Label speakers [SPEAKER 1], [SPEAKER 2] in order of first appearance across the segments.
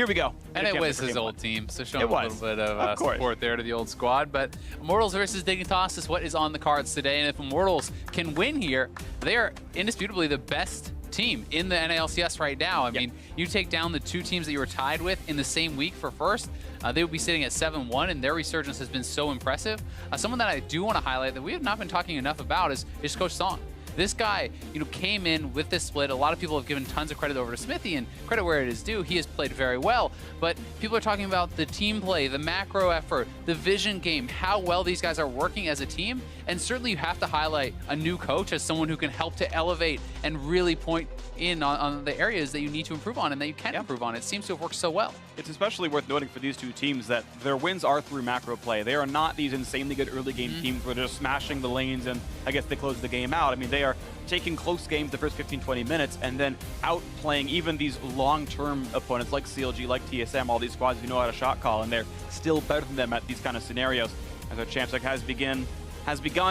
[SPEAKER 1] here we go.
[SPEAKER 2] And it was his old team, so showing a little bit of support there to the old squad. But Immortals versus Dignitas is what is on the cards today. And if Immortals can win here, they are indisputably the best team in the NALCS right now. I mean, you take down the two teams that you were tied with in the same week for first, they would be sitting at 7-1, and their resurgence has been so impressive. Someone that I do want to highlight that we have not been talking enough about is Coach Song. This guy, came in with this split. A lot of people have given tons of credit over to Smithy, and credit where it is due. He has played very well, but people are talking about the team play, the macro effort, the vision game, how well these guys are working as a team, and certainly you have to highlight a new coach as someone who can help to elevate and really point in on the areas that you need to improve on and that you can improve on. It seems to have worked so well.
[SPEAKER 1] It's especially worth noting for these two teams that their wins are through macro play. They are not these insanely good early game teams where they're just smashing the lanes and I guess they close the game out. I mean, they are taking close games the first 15-20 minutes and then outplaying even these long-term opponents like CLG, like TSM, all these squads who know how to shot call, and they're still better than them at these kind of scenarios. As our champ check has begun,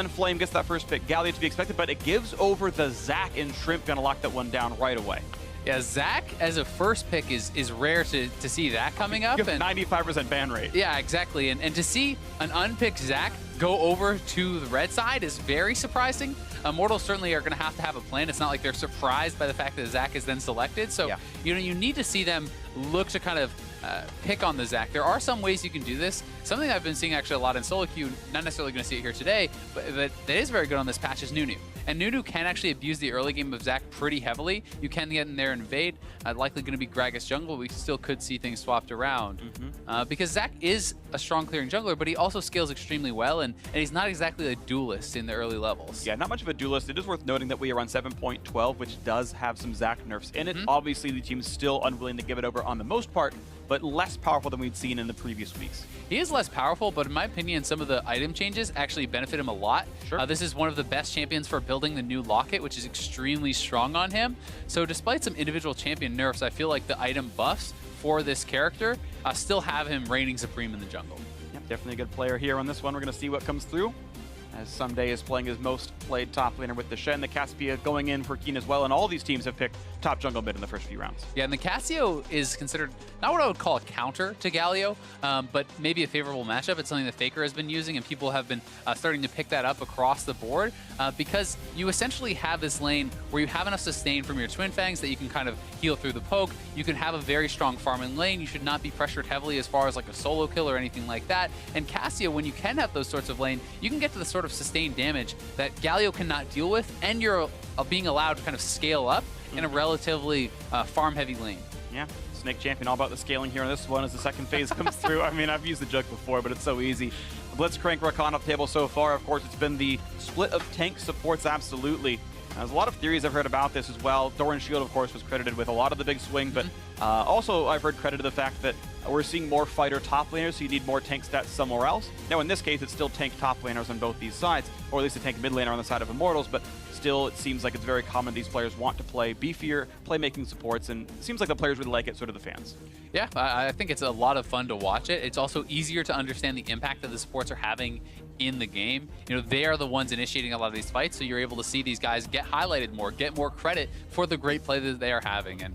[SPEAKER 1] Flame gets that first pick. Galio to be expected, but it gives over the Zac, and Shrimp gonna lock that one down right away.
[SPEAKER 2] Yeah, Zac as a first pick is rare to see that coming up.
[SPEAKER 1] And 95% ban rate.
[SPEAKER 2] Yeah, exactly. And to see an unpicked Zac go over to the red side is very surprising. Immortals certainly are going to have a plan. It's not like they're surprised by the fact that Zac is then selected. So, you need to see them look to kind of pick on the Zac. There are some ways you can do this. Something I've been seeing actually a lot in solo queue, not necessarily going to see it here today, but that is very good on this patch is Nunu. And Nunu can actually abuse the early game of Zac pretty heavily. You can get in there and invade. Likely going to be Gragas jungle. We still could see things swapped around. Because Zac is a strong clearing jungler, but he also scales extremely well, and he's not exactly a duelist in the early levels.
[SPEAKER 1] Yeah, not much of a duelist. It is worth noting that we are on 7.12, which does have some Zac nerfs in it. Obviously, the team's still unwilling to give it over on the most part, but less powerful than we'd seen in the previous weeks.
[SPEAKER 2] He is less powerful, but in my opinion, some of the item changes actually benefit him a lot. This is one of the best champions for building the new Locket, which is extremely strong on him. So despite some individual champion nerfs, I feel like the item buffs for this character still have him reigning supreme in the jungle.
[SPEAKER 1] Yep, definitely a good player here on this one. We're going to see what comes through. As Someday is playing his most played top laner with the Shen, the Caspia going in for Keen as well, and all these teams have picked top jungle mid in the first few rounds.
[SPEAKER 2] Yeah, and the Cassio is considered not what I would call a counter to Galio, but maybe a favorable matchup. It's something that Faker has been using, and people have been starting to pick that up across the board because you essentially have this lane where you have enough sustain from your Twin Fangs that you can kind of heal through the poke. You can have a very strong farming lane. You should not be pressured heavily as far as like a solo kill or anything like that. And Cassio, when you can have those sorts of lane, you can get to the sort of sustained damage that Galio cannot deal with, and you're being allowed to kind of scale up in a relatively farm-heavy lane.
[SPEAKER 1] Yeah, Snake Champion all about the scaling here on this one as the second phase comes through. I mean, I've used the joke before, but it's so easy. Blitzcrank Rakan up table so far. Of course, it's been the split of tank supports, absolutely. There's a lot of theories I've heard about this as well. Doran Shield, of course, was credited with a lot of the big swing, but also I've heard credit to the fact that we're seeing more fighter top laners, so you need more tank stats somewhere else. Now, in this case, it's still tank top laners on both these sides, or at least a tank mid laner on the side of Immortals, but still, it seems like it's very common these players want to play beefier, playmaking supports, and it seems like the players really like it, so do the fans.
[SPEAKER 2] Yeah, I think it's a lot of fun to watch it. It's also easier to understand the impact that the supports are having in the game. They are the ones initiating a lot of these fights, so you're able to see these guys get highlighted more, get more credit for the great play that they are having. And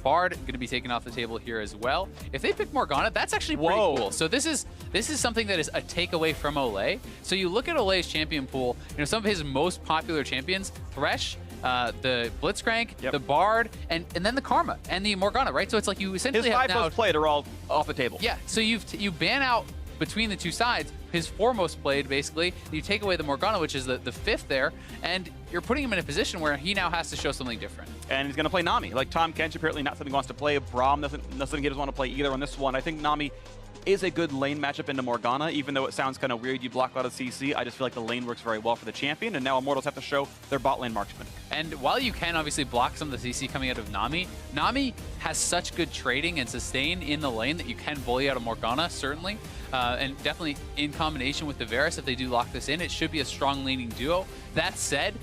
[SPEAKER 2] Bard going to be taken off the table here as well. If they pick Morgana, that's actually pretty cool. So this is something that is a takeaway from Olay. So you look at Olay's champion pool, some of his most popular champions, Thresh, the Blitzcrank, the Bard, and then the Karma and the Morgana, right? So it's like you essentially
[SPEAKER 1] his
[SPEAKER 2] have
[SPEAKER 1] 5
[SPEAKER 2] now
[SPEAKER 1] most played are all off the table.
[SPEAKER 2] Yeah, so you ban out between the two sides his 4 most played, basically. You take away the Morgana, which is the 5th there, and you're putting him in a position where he now has to show something different.
[SPEAKER 1] And he's going to play Nami. Like Tom Kench, apparently not something he wants to play. Braum, nothing he doesn't want to play either on this one. I think Nami is a good lane matchup into Morgana, even though it sounds kind of weird you block out of CC. I just feel like the lane works very well for the champion, and now Immortals have to show their bot lane marksman. And
[SPEAKER 2] while you can obviously block some of the CC coming out of Nami, Nami has such good trading and sustain in the lane that you can bully out of Morgana, certainly. And definitely in combination with the Varus, if they do lock this in, it should be a strong laning duo. That said,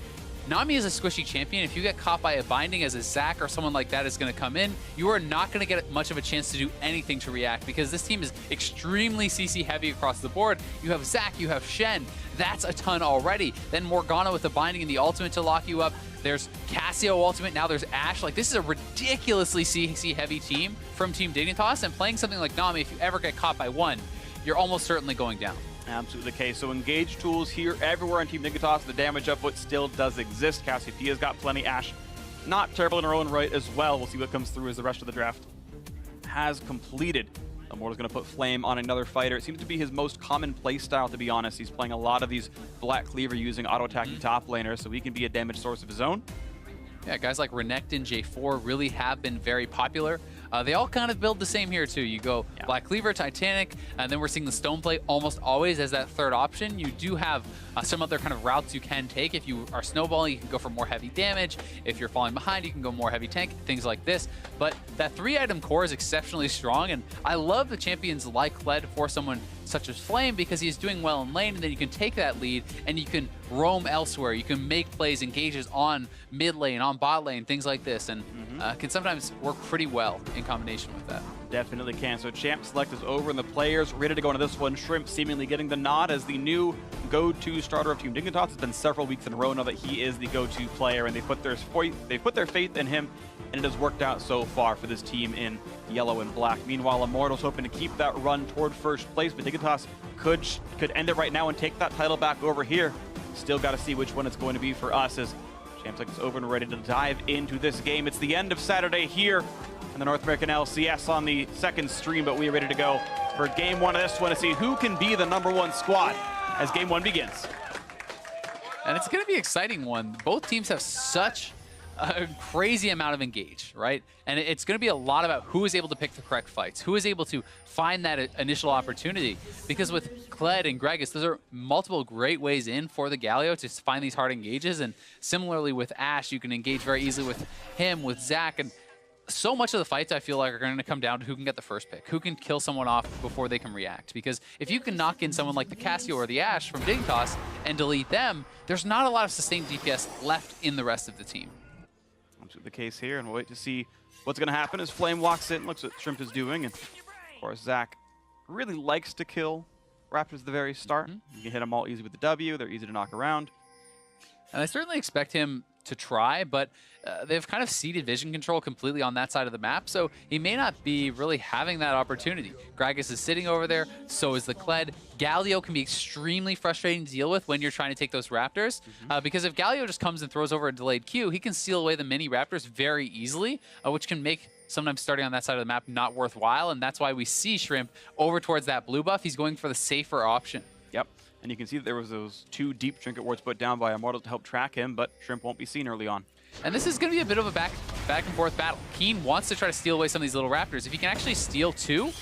[SPEAKER 2] Nami is a squishy champion. If you get caught by a binding as a Zac or someone like that is going to come in, you are not going to get much of a chance to do anything to react because this team is extremely CC heavy across the board. You have Zac, you have Shen. That's a ton already. Then Morgana with the binding and the ultimate to lock you up. There's Cassio ultimate. Now there's Ashe. Like, this is a ridiculously CC heavy team from Team Dignitas, and playing something like Nami, if you ever get caught by one, you're almost certainly going down.
[SPEAKER 1] Absolutely the case. So engage tools here everywhere on Team Dignitas. The damage upvote still does exist. Cassiopeia's got plenty. Ashe, not terrible in her own right as well. We'll see what comes through as the rest of the draft has completed. Immortal's going to put Flame on another fighter. It seems to be his most common playstyle, to be honest. He's playing a lot of these Black Cleaver using auto-attacking top laners, so he can be a damage source of his own.
[SPEAKER 2] Yeah, guys like Renekton, J4 really have been very popular. They all kind of build the same here, too. You go Black Cleaver, Titanic, and then we're seeing the Stoneplate almost always as that third option. You do have some other kind of routes you can take. If you are snowballing, you can go for more heavy damage. If you're falling behind, you can go more heavy tank, things like this. But that 3-item core is exceptionally strong, and I love the champions like Kled for someone such as Flame, because he's doing well in lane, and then you can take that lead and you can roam elsewhere. You can make plays, engages on mid lane, on bot lane, things like this, and can sometimes work pretty well in combination with that.
[SPEAKER 1] Definitely can. So champ select is over, and the players ready to go into this one. Shrimp seemingly getting the nod as the new go-to starter of Team Dignitas. It's been several weeks in a row now that he is the go-to player, and they put their faith in him, and it has worked out so far for this team in yellow and black. Meanwhile, Immortals hoping to keep that run toward first place, but Dignitas could end it right now and take that title back over here. Still got to see which one it's going to be for us as champ select is over and ready to dive into this game. It's the end of Saturday here in the North American LCS on the second stream, but we are ready to go for game one of this one to see who can be the #1 squad as game one begins.
[SPEAKER 2] And it's going to be an exciting one. Both teams have such a crazy amount of engage, right? And it's going to be a lot about who is able to pick the correct fights, who is able to find that initial opportunity. Because with Kled and Gragas, those are multiple great ways in for the Galio to find these hard engages. And similarly with Ashe, you can engage very easily with him, with Zach, and so much of the fights, I feel like, are going to come down to who can get the first pick, who can kill someone off before they can react. Because if you can knock in someone like the Cassio or the Ashe from Dignitas and delete them, there's not a lot of sustained DPS left in the rest of the team.
[SPEAKER 1] That's the case here, and we'll wait to see what's going to happen as Flame walks in, looks at what Shrimp is doing, and of course Zach really likes to kill Raptors at the very start. You can hit them all easy with the W, they're easy to knock around.
[SPEAKER 2] And I certainly expect him to try, but they've kind of ceded vision control completely on that side of the map, so he may not be really having that opportunity. Gragas is sitting over there, so is the Kled. Galio can be extremely frustrating to deal with when you're trying to take those Raptors, because if Galio just comes and throws over a delayed Q, he can steal away the mini Raptors very easily, which can make sometimes starting on that side of the map not worthwhile, and that's why we see Shrimp over towards that blue buff. He's going for the safer option.
[SPEAKER 1] Yep. And you can see that there was those 2 deep trinket wards put down by Immortals to help track him, but Shrimp won't be seen early on.
[SPEAKER 2] And this is going to be a bit of a back and forth battle. Keen wants to try to steal away some of these little Raptors. If he can actually steal 2,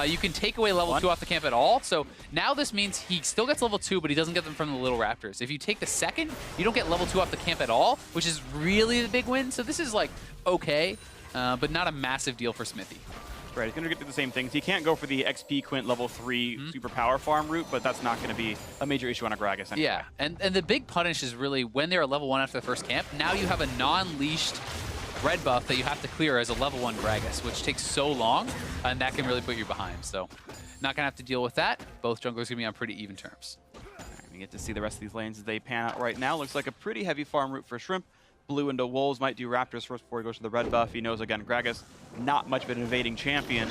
[SPEAKER 2] you can take away level 2 off the camp at all. So now this means he still gets level 2, but he doesn't get them from the little Raptors. If you take the second, you don't get level 2 off the camp at all, which is really the big win. So this is like okay, but not a massive deal for Smithy.
[SPEAKER 1] Right, he's going to get through the same things. He can't go for the XP Quint level 3 super power farm route, but that's not going to be a major issue on a Gragas anyway.
[SPEAKER 2] Yeah, and the big punish is really when they're at level 1 after the first camp, now you have a non-leashed red buff that you have to clear as a level 1 Gragas, which takes so long, and that can really put you behind. So not going to have to deal with that. Both junglers going to be on pretty even terms.
[SPEAKER 1] Right, we get to see the rest of these lanes as they pan out right now. Looks like a pretty heavy farm route for Shrimp. Blue into Wolves, might do Raptors first before he goes to the red buff. He knows, again, Gragas, not much of an invading champion.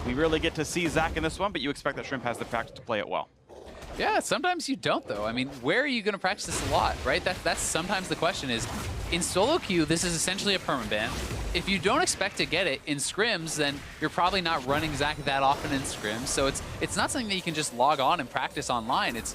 [SPEAKER 1] We really get to see Zach in this one, but you expect that Shrimp has the practice to play it well.
[SPEAKER 2] Yeah, sometimes you don't, though. I mean, where are you going to practice this a lot, right? That's sometimes the question is, in solo queue, this is essentially a permaban. If you don't expect to get it in scrims, then you're probably not running Zach that often in scrims. So it's not something that you can just log on and practice online. It's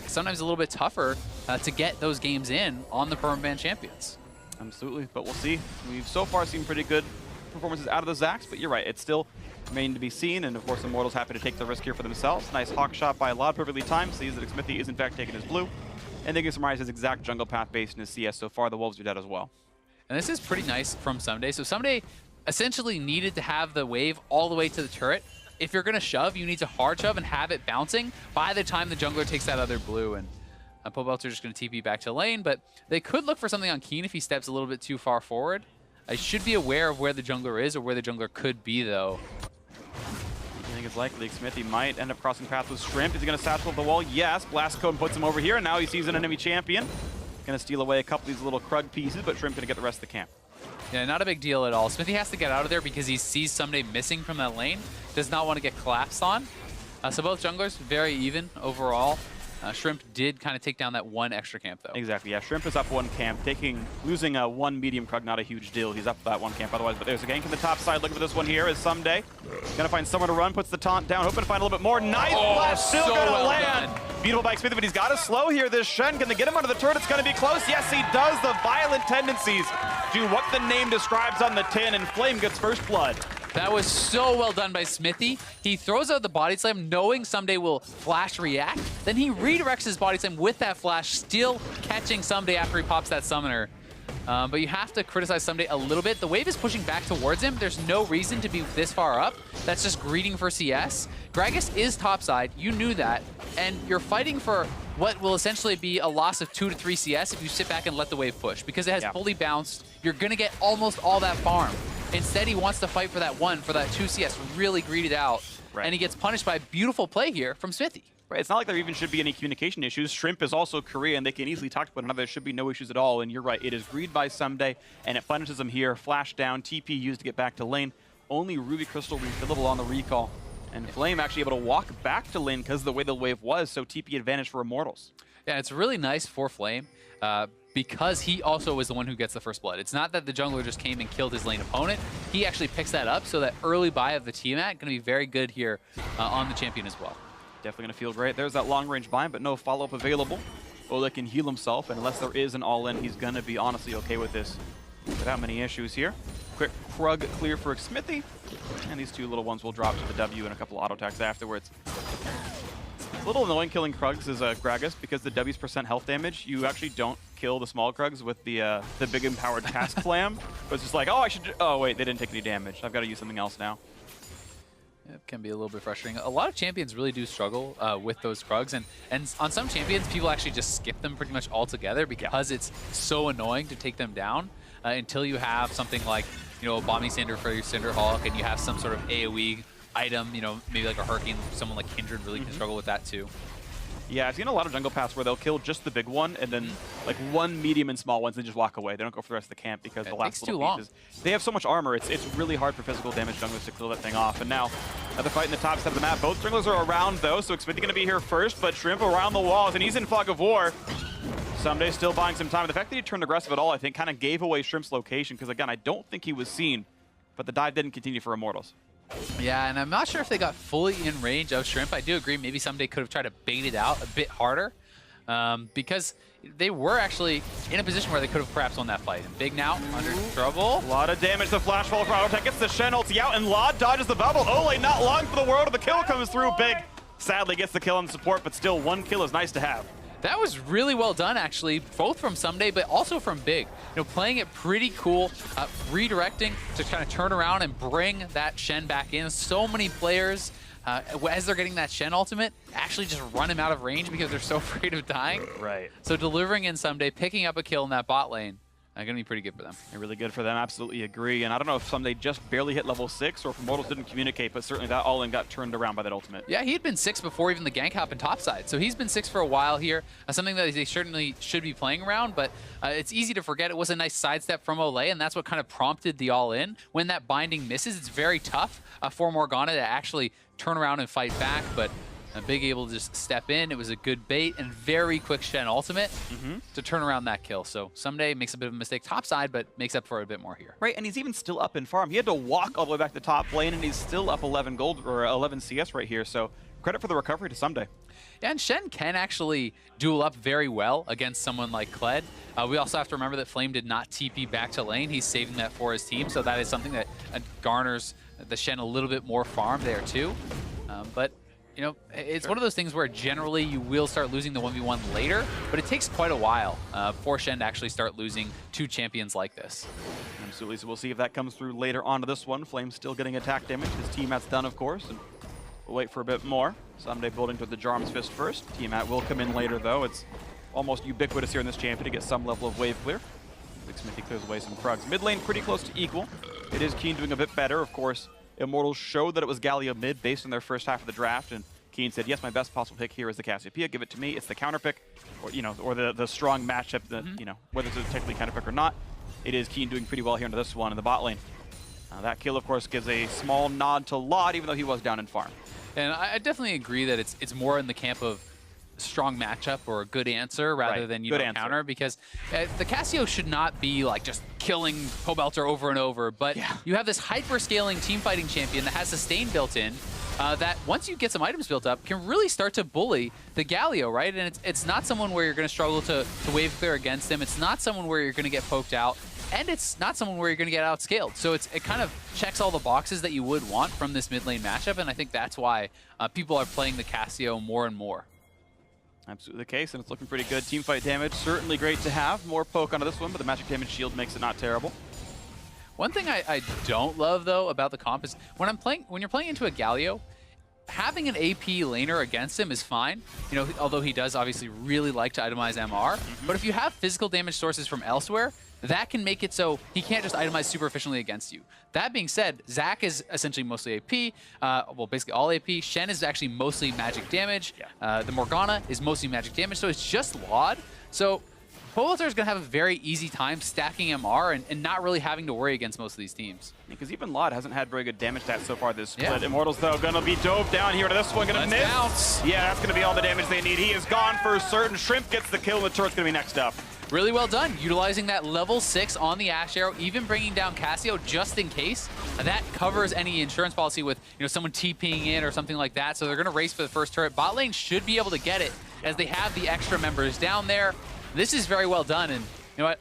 [SPEAKER 2] sometimes a little bit tougher to get those games in on the permaban champions.
[SPEAKER 1] Absolutely, but we'll see. We've so far seen pretty good performances out of the Zacs, but you're right, it's still remains to be seen, and of course Immortals happy to take the risk here for themselves. Nice hawk shot by Lod, perfectly timed, sees that Smithy is in fact taking his blue, and they can summarize his exact jungle path based in his CS. So far the Wolves are dead as well.
[SPEAKER 2] And this is pretty nice from Someday. So Someday essentially needed to have the wave all the way to the turret. If you're going to shove, you need to hard shove and have it bouncing by the time the jungler takes that other blue. And Pobelts are just going to TP back to lane, but they could look for something on Keen if he steps a little bit too far forward. I should be aware of where the jungler is or where the jungler could be, though.
[SPEAKER 1] I think it's likely Smithy might end up crossing paths with Shrimp. Is he going to satchel the wall? Yes. Blast Cone puts him over here, and now he sees an enemy champion. Gonna steal away a couple of these little Krug pieces, but Shrimp gonna get the rest of the camp.
[SPEAKER 2] Yeah, not a big deal at all. Smithy has to get out of there because he sees Someday missing from that lane. Does not want to get collapsed on. So both junglers, very even overall. Shrimp did kind of take down that one extra camp, though.
[SPEAKER 1] Exactly, yeah. Shrimp is up one camp, losing one medium Krug, not a huge deal. He's up that one camp otherwise, but there's a gank in the top side. Look at this one here is Someday. Gonna find somewhere to run, puts the taunt down, hoping to find a little bit more. Nice flash, still
[SPEAKER 2] so
[SPEAKER 1] gonna
[SPEAKER 2] well
[SPEAKER 1] land.
[SPEAKER 2] done.
[SPEAKER 1] Beautiful by Smithy, but he's got to slow here. This Shen, can they get him under the turret? It's gonna be close. Yes, he does. The violent tendencies do what the name describes on the tin, and Flame gets first blood.
[SPEAKER 2] That was so well done by Smithy. He throws out the body slam knowing Someday will flash react. Then he redirects his body slam with that flash, still catching Someday after he pops that summoner. But you have to criticize Someday a little bit. The wave is pushing back towards him. There's no reason to be this far up. That's just greeting for CS. Gragas is topside. You knew that. And you're fighting for what will essentially be a loss of 2 to 3 CS if you sit back and let the wave push. Because it has fully bounced, you're going to get almost all that farm. Instead, he wants to fight for that 1, for that 2 CS, really greeted out. Right. And he gets punished by a beautiful play here from Smithy.
[SPEAKER 1] Right, it's not like there even should be any communication issues. Shrimp is also Korean. They can easily talk to one another. There should be no issues at all. And you're right, it is greed by Someday, and it punishes him here. Flash down, TP used to get back to lane. Only Ruby Crystal refillable on the recall. And Flame actually able to walk back to lane because of the way the wave was, so TP advantage for Immortals.
[SPEAKER 2] Yeah, it's really nice for Flame because he also was the one who gets the first blood. It's not that the jungler just came and killed his lane opponent. He actually picks that up, so that early buy of the Tiamat going to be very good here on the champion as well.
[SPEAKER 1] Definitely going to feel great. There's that long-range bind, but no follow-up available. Ola can heal himself, and unless there is an all-in, he's going to be honestly okay with this without many issues here. Quick Krug clear for Smithy, and these two little ones will drop to the W and a couple auto attacks afterwards. It's a little annoying killing Krugs as Gragas because the W's % health damage, you actually don't kill the small Krugs with the big empowered Cask Flam. But it's just like, oh, oh wait, they didn't take any damage. I've got to use something else now.
[SPEAKER 2] It can be a little bit frustrating. A lot of champions really do struggle with those Krugs, and on some champions, people actually just skip them pretty much altogether because it's so annoying to take them down until you have something like, you know, a Bombing Cinder for your Cinderhawk, and you have some sort of AoE item, you know, maybe like a Hurricane, someone like Kindred really can struggle with that too. Yeah,
[SPEAKER 1] I've seen a lot of jungle paths where they'll kill just the big one and then like one medium and small ones and just walk away. They don't go for the rest of the camp because the last little pieces. They have so much armor, it's really hard for physical damage junglers to kill that thing off. And now, another fight in the top side of the map. Both junglers are around though, so Smithy going to be here first, but Shrimp around the walls, and he's in Fog of War. Someday still buying some time. The fact that he turned aggressive at all, I think, kind of gave away Shrimp's location because, again, I don't think he was seen, but the dive didn't continue for Immortals.
[SPEAKER 2] Yeah, and I'm not sure if they got fully in range of Shrimp. I do agree maybe Someday could have tried to bait it out a bit harder because they were actually in a position where they could have perhaps won that fight. And Big now under trouble.
[SPEAKER 1] A lot of damage. The flash fall for Autotech gets the Shen ulti out, and Law dodges the bubble. Ole, not long for the world. The kill comes through. Big sadly gets the kill on support, but still one kill is nice to have.
[SPEAKER 2] That was really well done, actually, both from Someday, but also from Big. You know, playing it pretty cool, redirecting to kind of turn around and bring that Shen back in. So many players, as they're getting that Shen ultimate, actually just run him out of range because they're so afraid of dying.
[SPEAKER 1] Right.
[SPEAKER 2] So delivering in Someday, picking up a kill in that bot lane, going to be pretty good for them.
[SPEAKER 1] Really good for them, absolutely agree. And I don't know if Someday just barely hit level 6 or if Immortals didn't communicate, but certainly that all-in got turned around by that ultimate.
[SPEAKER 2] Yeah, he had been 6 before even the gank happened topside. So he's been 6 for a while here, something that they certainly should be playing around, but it's easy to forget. It was a nice sidestep from Ole, and that's what kind of prompted the all-in. When that binding misses, it's very tough for Morgana to actually turn around and fight back, but Big able to just step in. It was a good bait and very quick Shen ultimate to turn around that kill. So Someday makes a bit of a mistake topside, but makes up for it a bit more here.
[SPEAKER 1] Right, and he's even still up in farm. He had to walk all the way back to top lane, and he's still up 11 gold or 11 CS right here. So credit for the recovery to Someday.
[SPEAKER 2] Yeah, and Shen can actually duel up very well against someone like Kled. We also have to remember that Flame did not TP back to lane. He's saving that for his team, so that is something that garners the Shen a little bit more farm there too. But you know, it's one of those things where generally you will start losing the 1v1 later, but it takes quite a while for Shen to actually start losing to champions like this.
[SPEAKER 1] Absolutely, so we'll see if that comes through later onto this one. Flame's still getting attack damage. His Tiamat's done, of course, and we'll wait for a bit more. Someday building to the Jarm's Fist first. Tiamat will come in later, though. It's almost ubiquitous here in this champion to get some level of wave clear. Big Smithy clears away some Krugs. Mid lane pretty close to equal. It is Keen doing a bit better, of course. Immortals showed that it was Galio mid based on their first half of the draft, and Keen said, yes, my best possible pick here is the Cassiopeia. Give it to me. It's the counter pick, or or the strong matchup that whether it's a technically counter pick or not. It is Keen doing pretty well here into this one in the bot lane. That kill, of course, gives a small nod to Lod, even though he was down in farm.
[SPEAKER 2] And I definitely agree that it's more in the camp of strong matchup or a good answer rather than counter, because the Cassio should not be like just killing Pobelter over and over, but you have this hyper scaling team fighting champion that has sustain built in that once you get some items built up can really start to bully the Galio, right? And it's not someone where you're going to struggle to wave clear against him. It's not someone where you're going to get poked out, and it's not someone where you're going to get outscaled. So it kind of checks all the boxes that you would want from this mid lane matchup, and I think that's why people are playing the Cassio more and more.
[SPEAKER 1] Absolutely the case, and it's looking pretty good. Teamfight damage, certainly great to have. More poke onto this one, but the magic damage shield makes it not terrible.
[SPEAKER 2] One thing I don't love, though, about the comp is when you're playing into a Galio, having an AP laner against him is fine. Although he does obviously really like to itemize MR. But if you have physical damage sources from elsewhere, that can make it so he can't just itemize super efficiently against you. That being said, Zac is essentially mostly AP, well, basically all AP. Shen is actually mostly magic damage. The Morgana is mostly magic damage, so it's just Lod. So Pobelter is going to have a very easy time stacking MR and not really having to worry against most of these teams.
[SPEAKER 1] Because even Lod hasn't had very good damage stats so far this split. Immortals, though, going to be dove down here to this one. Going to miss.
[SPEAKER 2] Bounce.
[SPEAKER 1] Yeah, that's going to be all the damage they need. He is gone for certain. Shrimp gets the kill, and the turret's going to be next up.
[SPEAKER 2] Really well done, utilizing that level 6 on the Ash Arrow, even bringing down Cassio just in case. That covers any insurance policy with someone TPing in or something like that, so they're going to race for the first turret. Bot lane should be able to get it as they have the extra members down there. This is very well done, and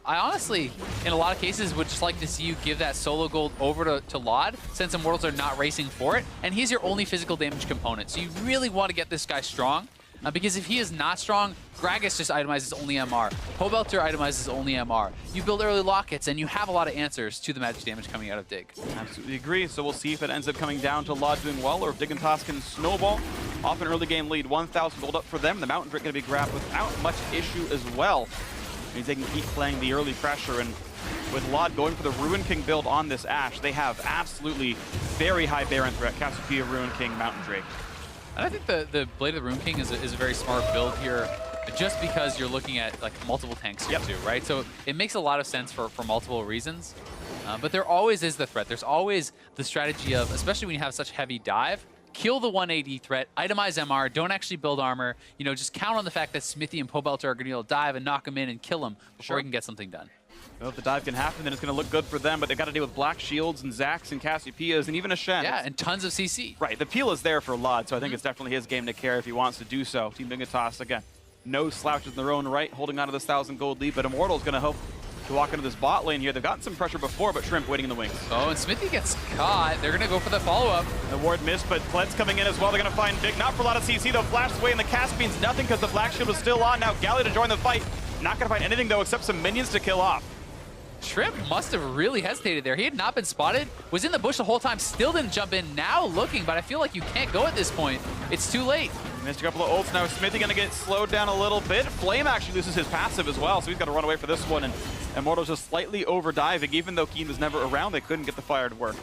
[SPEAKER 2] I honestly, in a lot of cases, would just like to see you give that solo gold over to Lod, since Immortals are not racing for it, and he's your only physical damage component. So you really want to get this guy strong, because if he is not strong, Gragas just itemizes only MR. Pobelter itemizes only MR. You build early lockets, and you have a lot of answers to the magic damage coming out of Dig.
[SPEAKER 1] Absolutely agree. So we'll see if it ends up coming down to Lod doing well, or if Dignitas can snowball off an early game lead. 1,000 gold up for them. The Mountain Drake going to be grabbed without much issue as well. It means they can keep playing the early pressure, and with Lod going for the Ruin King build on this Ashe, they have absolutely very high Baron threat. Cassiopeia, Ruin King, Mountain Drake.
[SPEAKER 2] And I think the Blade of the Ruin King is a very smart build here, just because you're looking at like multiple tanks here too, right? So it makes a lot of sense for multiple reasons. But there always is the threat. There's always the strategy of, especially when you have such heavy dive, kill the 180 threat, itemize MR, don't actually build armor. Just count on the fact that Smithy and Pobelter are going to be able to dive and knock him in and kill him before he can get something done.
[SPEAKER 1] Well, if the dive can happen, then it's going to look good for them, but they've got to deal with Black Shields and Zacs and Cassiopeias and even a Shen.
[SPEAKER 2] Yeah, and tons of CC.
[SPEAKER 1] Right, the peel is there for Lod, so I think it's definitely his game to carry if he wants to do so. Team Dignitas, again, no slouches in their own right, holding on to this 1,000 gold lead, but Immortals going to hope to walk into this bot lane here. They've gotten some pressure before, but Shrimp waiting in the wings.
[SPEAKER 2] Oh, and Smithy gets caught. They're going to go for the follow-up.
[SPEAKER 1] The ward missed, but Pled's coming in as well. They're going to find Big, not for a lot of CC, though. Flashed away, and the cast means nothing because the Black Shield was still on. Now Galio to join the fight. Not going to find anything, though, except some minions to kill off.
[SPEAKER 2] Shrimp must have really hesitated there. He had not been spotted, was in the bush the whole time, still didn't jump in, now looking, but I feel like you can't go at this point. It's too late.
[SPEAKER 1] Missed a couple of ults. Now Smithy going to get slowed down a little bit. Flame actually loses his passive as well, so he's got to run away for this one, and Immortals just slightly over-diving. Even though Keen was never around, they couldn't get the fire to work.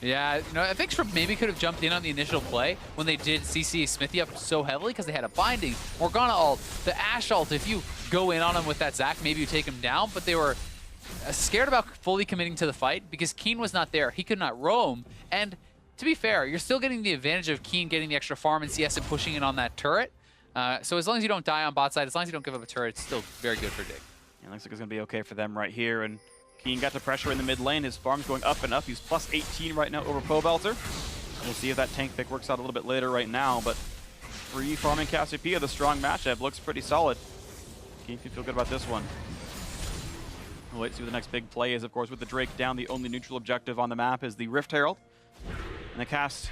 [SPEAKER 2] Yeah, I think Shrimp maybe could have jumped in on the initial play when they did CC Smithy up so heavily because they had a binding. Morgana ult, the Ashe ult, if you go in on him with that Zac, maybe you take him down, but they were scared about fully committing to the fight because Keen was not there. He could not roam, and to be fair, you're still getting the advantage of Keen getting the extra farm and CS and pushing in on that turret. So as long as you don't die on bot side, as long as you don't give up a turret, it's still very good for Dig.
[SPEAKER 1] Yeah, looks like it's going to be okay for them right here, and Keen got to pressure in the mid lane. His farm's going up and up. He's plus 18 right now over Pobelter. We'll see if that tank pick works out a little bit later right now, but free farming Cassiopeia, the strong matchup, looks pretty solid. Keen can feel good about this one. We'll wait to see what the next big play is, of course, with the Drake down. The only neutral objective on the map is the Rift Herald. In the cast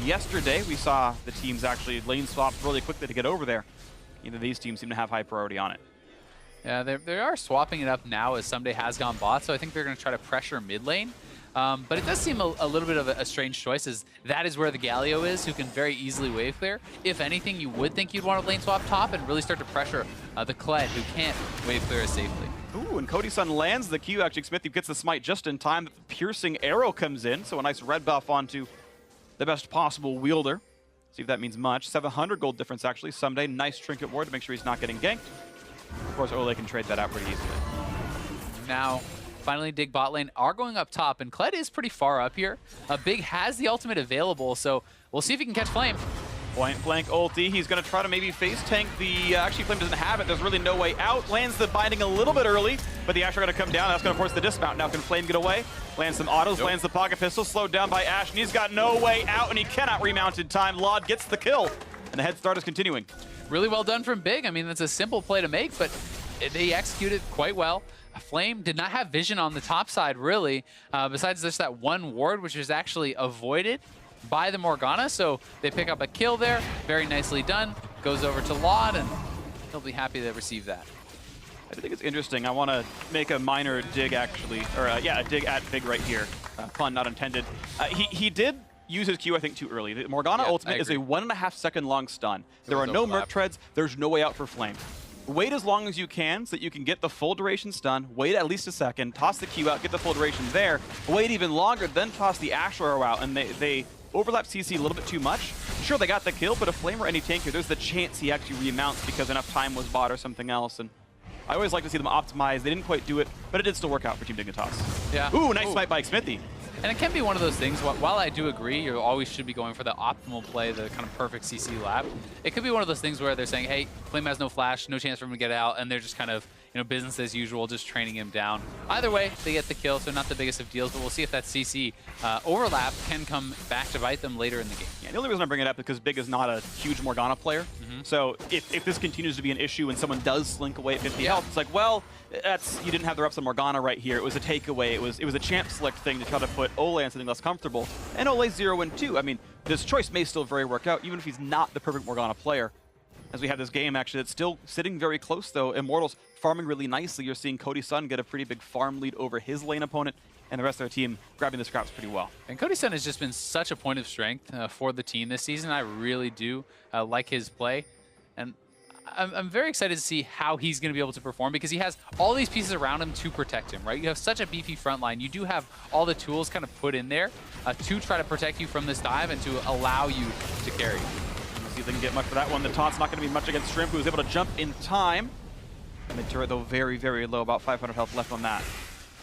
[SPEAKER 1] yesterday, we saw the teams actually lane swap really quickly to get over there. Either of these teams seem to have high priority on it.
[SPEAKER 2] Yeah, they are swapping it up now as Someday has gone bot, so I think they're going to try to pressure mid lane. But it does seem a little bit of a strange choice, as that is where the Galio is, who can very easily wave clear. If anything, you would think you'd want to lane swap top and really start to pressure the Kled, who can't wave clear as safely.
[SPEAKER 1] Ooh, and Cody Sun lands the Q. Actually, Smithy gets the smite just in time. The piercing arrow comes in, so a nice red buff onto the best possible wielder. See if that means much. 700 gold difference, actually. Someday, nice trinket ward to make sure he's not getting ganked. Of course, Ole can trade that out pretty easily.
[SPEAKER 2] Now, finally, Dig bot lane are going up top, and Kled is pretty far up here. Big has the ultimate available, so we'll see if he can catch Flame.
[SPEAKER 1] Point blank ulti. He's going to try to maybe face tank the... actually, Flame doesn't have it. There's really no way out. Lands the binding a little bit early, but the Ashe are going to come down. That's going to force the dismount. Now can Flame get away? Lands some autos, lands the pocket pistol, slowed down by Ashe, and he's got no way out, and he cannot remount in time. Laud gets the kill, and the head start is continuing.
[SPEAKER 2] Really well done from Big. I mean, that's a simple play to make, but they executed quite well. Flame did not have vision on the top side, really, besides just that one ward, which was actually avoided by the Morgana, so they pick up a kill there. Very nicely done. Goes over to Laud, and he'll be happy to receive that.
[SPEAKER 1] I think it's interesting. I want to make a minor dig, actually, or a dig at Big right here. Pun not intended. He did use his Q, I think, too early. The Morgana ultimate is a 1.5 second long stun. There are no Merc treads. There's no way out for Flame. Wait as long as you can so that you can get the full duration stun, wait at least a second, toss the Q out, get the full duration there, wait even longer, then toss the Ashe arrow out, and they overlap CC a little bit too much. Sure, they got the kill, but if Flame or any tank here, there's the chance he actually remounts because enough time was bought or something else. And I always like to see them optimize. They didn't quite do it, but it did still work out for Team Dignitas.
[SPEAKER 2] Yeah.
[SPEAKER 1] Ooh, nice smite by Smithy.
[SPEAKER 2] And it can be one of those things, while I do agree, you always should be going for the optimal play, the kind of perfect CC lap. It could be one of those things where they're saying, hey, Flame has no flash, no chance for him to get out, and they're just kind of, business as usual, just training him down. Either way, they get the kill, so not the biggest of deals, but we'll see if that CC overlap can come back to bite them later in the game.
[SPEAKER 1] Yeah, the only reason I bring it up is because Big is not a huge Morgana player. So if this continues to be an issue and someone does slink away at 50 health, it's like, well, you didn't have the reps on Morgana right here. It was a takeaway. It was a champ select thing to try to put Ole on something less comfortable. And Ole's 0-2. I mean, this choice may still very work out, even if he's not the perfect Morgana player. As we have this game, actually, that's still sitting very close, though. Immortals farming really nicely. You're seeing Cody Sun get a pretty big farm lead over his lane opponent, and the rest of their team grabbing the scraps pretty well.
[SPEAKER 2] And Cody Sun has just been such a point of strength for the team this season. I really do like his play. And I'm very excited to see how he's going to be able to perform because he has all these pieces around him to protect him, right? You have such a beefy front line. You do have all the tools kind of put in there to try to protect you from this dive and to allow you to carry.
[SPEAKER 1] We'll see if they can get much for that one. The taunt's not going to be much against Shrimp, who was able to jump in time. And the turret, though, very, very low, about 500 health left on that.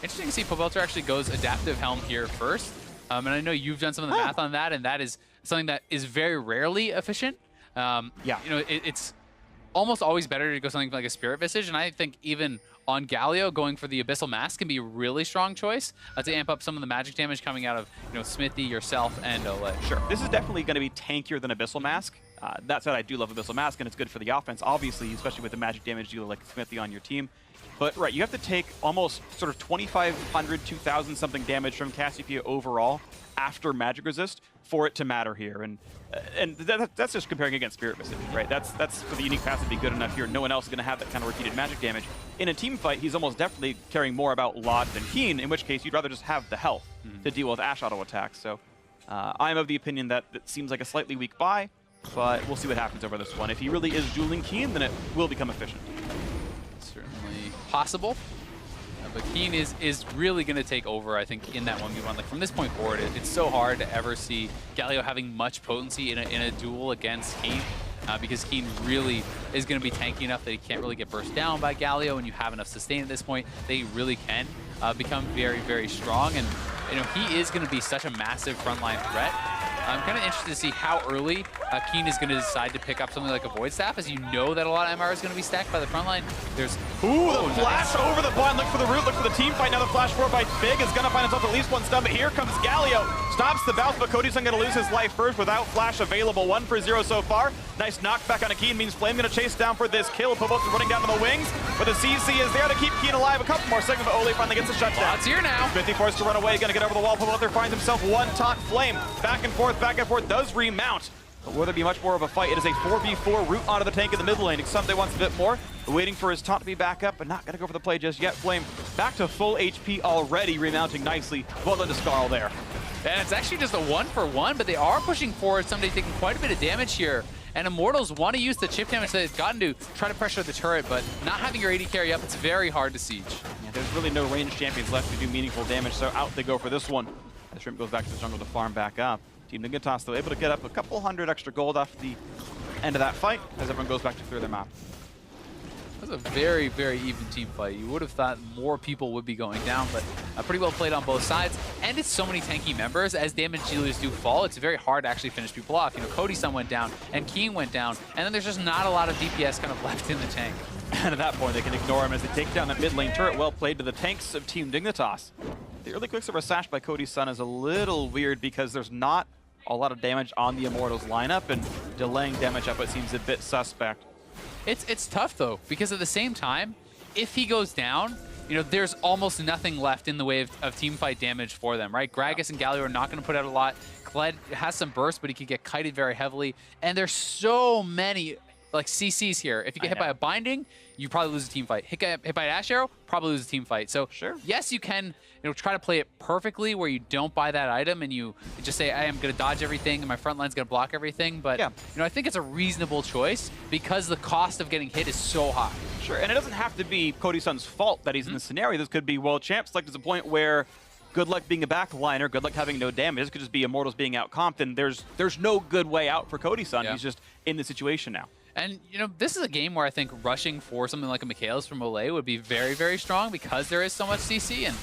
[SPEAKER 2] Interesting to see Pobelter actually goes Adaptive Helm here first. And I know you've done some of the math on that, and that is something that is very rarely efficient. It's almost always better to go something like a Spirit Visage, and I think even on Galio, going for the Abyssal Mask can be a really strong choice to amp up some of the magic damage coming out of Smithy, yourself, and Ole.
[SPEAKER 1] Sure, this is definitely going to be tankier than Abyssal Mask. That said, I do love Abyssal Mask, and it's good for the offense, obviously, especially with the magic damage dealer like Smithy on your team. But right, you have to take almost sort of 2,500, 2,000 something damage from Cassiopeia overall after magic resist for it to matter here. And that's just comparing against Spirit Visage, right? That's for the unique passive to be good enough here. No one else is going to have that kind of repeated magic damage. In a team fight, he's almost definitely caring more about Laud than Keen, in which case you'd rather just have the health to deal with Ashe auto attacks. So I'm of the opinion that it seems like a slightly weak buy, but we'll see what happens over this one. If he really is dueling Keen, then it will become efficient.
[SPEAKER 2] Certainly possible. But Keen is really going to take over, I think, in that 1v1. Like, from this point forward, it's so hard to ever see Galio having much potency in a duel against Keen, because Keen really is going to be tanky enough that he can't really get burst down by Galio, and you have enough sustain at this point that he really can become very, very strong. And he is going to be such a massive frontline threat. I'm kind of interested to see how early Keen is going to decide to pick up something like a Void Staff, as you know that a lot of MR is going to be stacked by the front line. There's
[SPEAKER 1] the flash over the button. Look for the root, look for the team fight. Now the flash forward by Big is going to find himself at least one stun, but here comes Galio. Stops the bounce, but Cody's going to lose his life first without flash available. 1 for 0 so far. Nice knockback on a Keen means Flame going to chase down for this kill. Pobelter running down to the wings, but the CC is there to keep Keen alive. A couple more seconds, but Ole finally gets the shutdown.
[SPEAKER 2] It's here now.
[SPEAKER 1] Smithy forced to run away, going to get over the wall. Pobelter finds himself one taunt. Flame back and forth, does remount. But will there be much more of a fight? It is a 4v4 root onto the tank in the mid lane. Someday wants a bit more, waiting for his taunt to be back up, but not going to go for the play just yet. Flame back to full HP already, remounting nicely. Well done to Skarl there.
[SPEAKER 2] And it's actually just a 1-for-1, but they are pushing forward. Someday taking quite a bit of damage here. And Immortals want to use the chip damage that they've gotten to try to pressure the turret, but not having your AD carry up, it's very hard to siege.
[SPEAKER 1] Yeah, there's really no ranged champions left to do meaningful damage, so out they go for this one. The Shrimp goes back to the jungle to farm back up. Team Dignitas, though, able to get up a couple hundred extra gold off the end of that fight as everyone goes back to clear their map.
[SPEAKER 2] That was a very, very even team fight. You would have thought more people would be going down, but pretty well played on both sides. And it's so many tanky members. As damage dealers do fall, it's very hard to actually finish people off. You know, Cody-san went down, and Keen went down, and then there's just not a lot of DPS kind of left in the tank.
[SPEAKER 1] And at that point, they can ignore him as they take down that mid lane turret. Well played to the tanks of Team Dignitas. The early Quicksilver Sash by Cody-san is a little weird because there's not a lot of damage on the Immortals lineup, and delaying damage up it seems a bit suspect.
[SPEAKER 2] It's tough, though, because at the same time, if he goes down, you know, there's almost nothing left in the way of teamfight damage for them, right? Gragas and Galio are not going to put out a lot. Kled has some burst, but he could get kited very heavily. And there's so many, like, CCs here. If you get hit by a binding, you probably lose a team fight. Hit by an Ash Arrow, probably lose a team fight. So, yes, you can, you know, try to play it perfectly where you don't buy that item and you just say, I am going to dodge everything and my front line's going to block everything. But, you know, I think it's a reasonable choice because the cost of getting hit is so high. Sure,
[SPEAKER 1] and it doesn't have to be Cody-san's fault that he's in this scenario. This could be, well, Champ Select is a point where good luck being a backliner, good luck having no damage. This could just be Immortals being out-comped, and there's no good way out for Cody-san. He's just in the situation now.
[SPEAKER 2] And, you know, this is a game where I think rushing for something like a Michaelis from Olay would be very, very strong because there is so much CC, and,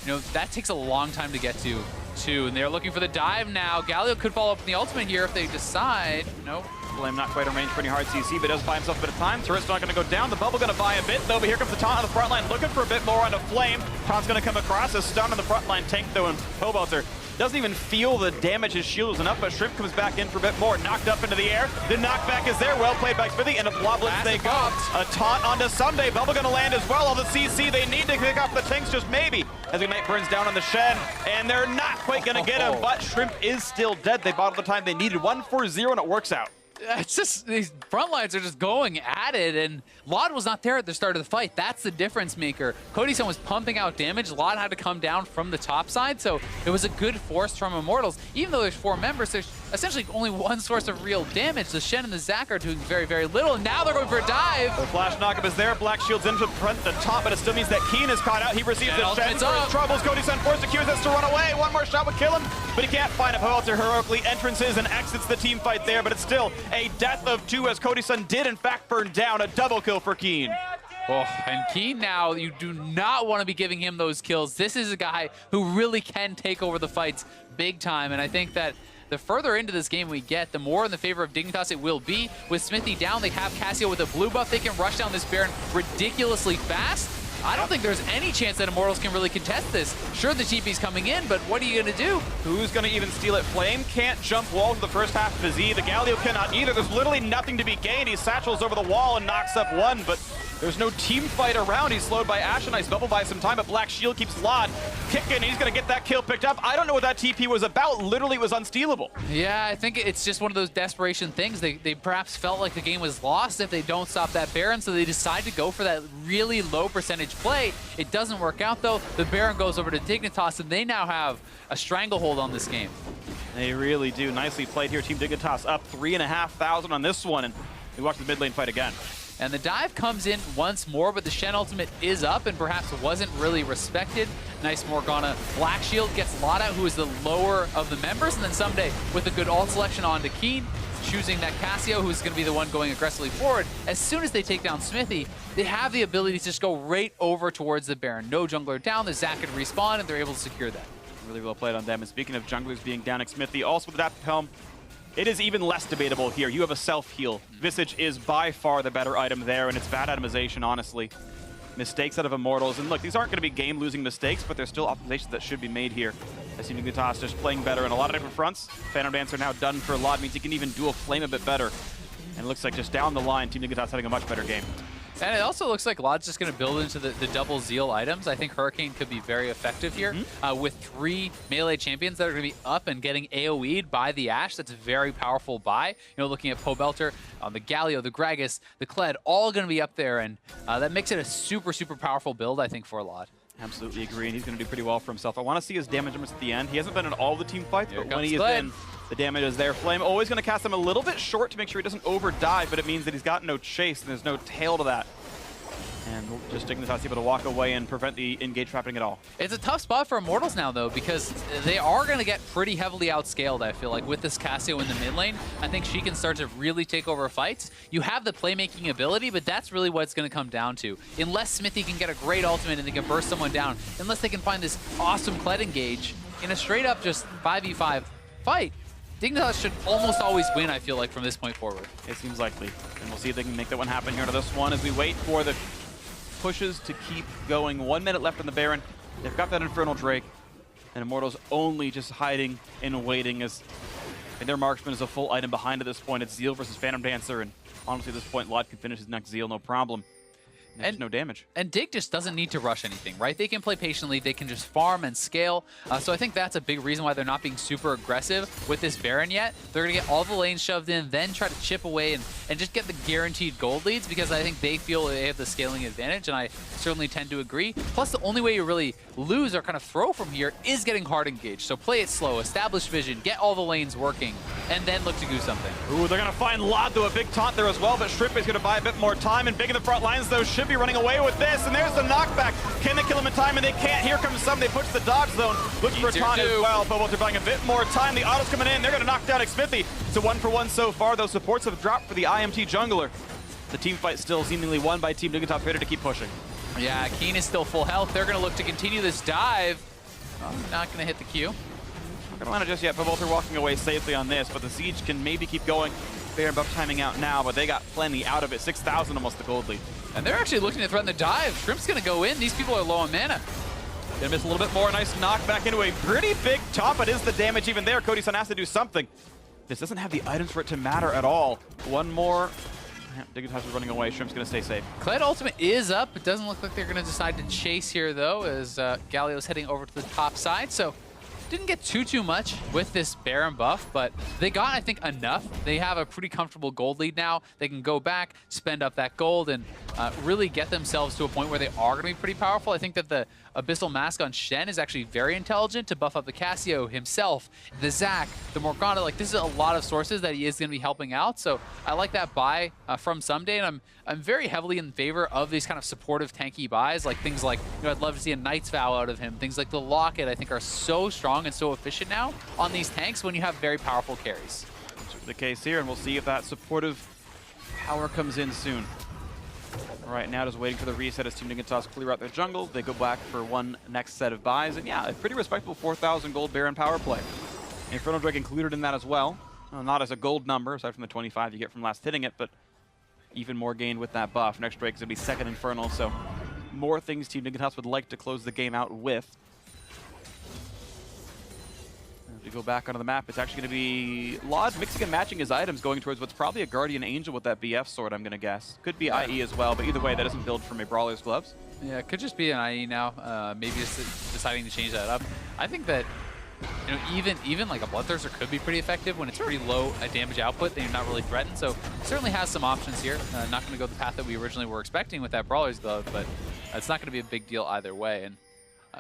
[SPEAKER 2] you know, that takes a long time to get to, too. And they're looking for the dive now. Galio could follow up in the ultimate here if they decide. No.
[SPEAKER 1] Flame not quite in range for any hard CC, but does buy himself a bit of time. Turret's not going to go down. The bubble going to buy a bit, though, but here comes the taunt on the front line, looking for a bit more on the Flame. Taunt's going to come across. A stun on the front line tank, though, and Pobelter doesn't even feel the damage. His shield was enough, but Shrimp comes back in for a bit more. Knocked up into the air. The knockback is there. Well played by Smithy, and a Bloblets they go. A taunt onto Sunday. Bubble going to land as well. All the CC they need to pick off the tanks, just maybe. As Ignite burns down on the Shen, and they're not quite going to get him, but Shrimp is still dead. They bought the time they needed. 1-4-0, and it works out.
[SPEAKER 2] It's just, these front lines are just going at it, and Lod was not there at the start of the fight. That's the difference maker. Cody-san was pumping out damage. Lod had to come down from the top side, so it was a good force from Immortals. Even though there's 4 members, there's essentially only one source of real damage. The Shen and the Zac are doing very, very little, and now they're going for a dive.
[SPEAKER 1] The flash knockup is there. Black Shield's in front, the top, but it still means that Keen is caught out. He receives the Shen for his troubles. Cody-san forced to Q this to run away. One more shot would kill him, but he can't find it. Pobelter heroically entrances and exits the team fight there, but it's still a death of 2 as Cody-san did in fact burn down. A double kill for Keen.
[SPEAKER 2] Oh, and Keen now, you do not want to be giving him those kills. This is a guy who really can take over the fights big time, and I think that the further into this game we get, the more in the favor of Dignitas it will be. With Smithy down, they have Cassio with a blue buff. They can rush down this Baron ridiculously fast. I don't think there's any chance that Immortals can really contest this. Sure, the TP's coming in, but what are you going to do?
[SPEAKER 1] Who's going to even steal it? Flame can't jump walls the first half of his E. The Galio cannot either. There's literally nothing to be gained. He satchels over the wall and knocks up one, but there's no team fight around. He's slowed by Ash, and Ice Bubble by some time, but Black Shield keeps Lod kicking. He's going to get that kill picked up. I don't know what that TP was about. Literally, it was unstealable.
[SPEAKER 2] Yeah, I think it's just one of those desperation things. They perhaps felt like the game was lost if they don't stop that Baron, so they decide to go for that really low percentage play. It doesn't work out, though. The Baron goes over to Dignitas, and they now have a stranglehold on this game.
[SPEAKER 1] They really do. Nicely played here. Team Dignitas up 3,500 on this one, and we watch the mid lane fight again.
[SPEAKER 2] And the dive comes in once more, but the Shen ultimate is up and perhaps wasn't really respected. Nice Morgana. Black Shield gets Lada, who is the lower of the members, and then Someday with a good ult selection onto Keen, choosing that Cassio, who's going to be the one going aggressively forward. As soon as they take down Smithy, they have the ability to just go right over towards the Baron. No jungler down, the Zac can respawn, and they're able to secure that.
[SPEAKER 1] Really well played on them. And speaking of junglers being down, Smithy also with Adaptive Helm, it is even less debatable here. You have a self-heal. Visage is by far the better item there, and it's bad itemization, honestly. Mistakes out of Immortals. And look, these aren't going to be game-losing mistakes, but there's still optimizations that should be made here. I see Dignitas just playing better in a lot of different fronts. Phantom Dancer now done for Lod, means he can even dual Flame a bit better. And it looks like just down the line, Team Dignitas having a much better game.
[SPEAKER 2] And it also looks like Lod's just going to build into the double Zeal items. I think Hurricane could be very effective here. With 3 melee champions that are going to be up and getting AoE'd by the Ashe. That's a very powerful buy. You know, looking at Pobelter, the Galio, the Gragas, the Kled, all going to be up there. And that makes it a super, super powerful build, I think, for Lod.
[SPEAKER 1] Absolutely agree, and he's going to do pretty well for himself. I want to see his damage numbers at the end. He hasn't been in all the team fights, but when he is in, the damage is there. Flame always going to cast him a little bit short to make sure he doesn't over-dive, but it means that he's got no chase, and there's no tail to that. And just Dignitas able to walk away and prevent the engage happening at all.
[SPEAKER 2] It's a tough spot for Immortals now, though, because they are going to get pretty heavily outscaled, I feel like, with this Cassio in the mid lane. I think she can start to really take over fights. You have the playmaking ability, but that's really what it's going to come down to. Unless Smithy can get a great ultimate and they can burst someone down, unless they can find this awesome Kled engage in a straight-up just 5v5 fight, Dignitas should almost always win, I feel like, from this point forward.
[SPEAKER 1] It seems likely. And we'll see if they can make that one happen here to this one as we wait for the pushes to keep going. 1 minute left on the Baron. They've got that Infernal Drake. And Immortals only just hiding and waiting as their marksman is a full item behind at this point. It's Zeal versus Phantom Dancer. And honestly, at this point, Lod can finish his next Zeal, no problem. And no damage. And
[SPEAKER 2] Dig just doesn't need to rush anything, right? They can play patiently. They can just farm and scale. So I think that's a big reason why they're not being super aggressive with this Baron yet. They're going to get all the lanes shoved in, then try to chip away and just get the guaranteed gold leads because I think they feel they have the scaling advantage, and I certainly tend to agree. Plus, the only way you really lose or kind of throw from here is getting hard engaged. So play it slow, establish vision, get all the lanes working, and then look to do something.
[SPEAKER 1] Ooh, they're going to find Lod, though, a big taunt there as well, but Shrimp is going to buy a bit more time, and Big in the front lines, though, should be running away with this, and there's the knockback. Can they kill him in time? And they can't. Here comes some. They push the dodge zone. Looking for a taunt as well, but they're buying a bit more time. The auto's coming in. They're going to knock down Xmithy. It's a 1-for-1 so far, though. Supports have dropped for the IMT jungler. The team fight still seemingly won by Team Dignitas, ready to keep pushing.
[SPEAKER 2] Yeah, Keen is still full health. They're going to look to continue this dive. Oh, not going to hit the Q.
[SPEAKER 1] Not going to land it just yet, but both are walking away safely on this, but the Siege can maybe keep going. Baron buff timing out now, but they got plenty out of it. 6,000 almost the gold lead.
[SPEAKER 2] And they're actually looking to threaten the dive. Shrimp's going to go in. These people are low on mana.
[SPEAKER 1] Gonna miss a little bit more. Nice knockback into a pretty big top, but is the damage even there? Cody-san has to do something. This doesn't have the items for it to matter at all. One more. Dignitas is running away. Shrimp's going to stay safe.
[SPEAKER 2] Kled ultimate is up. It doesn't look like they're going to decide to chase here, though, as Galio's heading over to the top side. So didn't get too much with this Baron buff, but they got, I think, enough. They have a pretty comfortable gold lead now. They can go back, spend up that gold, and really get themselves to a point where they are going to be pretty powerful. I think that the Abyssal Mask on Shen is actually very intelligent to buff up the Cassio himself, the Zac, the Morgana. Like, this is a lot of sources that he is going to be helping out. So I like that buy from Someday, and I'm very heavily in favor of these kind of supportive tanky buys, like things like, you know, I'd love to see a Knight's Vow out of him. Things like the Locket, I think, are so strong and so efficient now on these tanks when you have very powerful carries.
[SPEAKER 1] That's the case here, and we'll see if that supportive power comes in soon. Right now, just waiting for the reset as Team Dignitas clear out their jungle. They go back for one next set of buys, and yeah, a pretty respectable 4,000 gold Baron power play. Infernal Drake included in that as well. Not as a gold number, aside from the 25 you get from last hitting it, but even more gained with that buff. Next Drake's gonna be second Infernal, so more things Team Dignitas would like to close the game out with. As we go back onto the map, it's actually going to be Lod mixing and matching his items, going towards what's probably a Guardian Angel with that BF sword, I'm going to guess. Could be IE as well, but either way, that doesn't build from a Brawler's gloves.
[SPEAKER 2] Yeah, it could just be an IE now. Maybe just deciding to change that up. I think that, you know, even like a Bloodthirster could be pretty effective when it's pretty low damage output, then you're not really threatened. So certainly has some options here. Not going to go the path that we originally were expecting with that Brawler's glove, but it's not going to be a big deal either way. And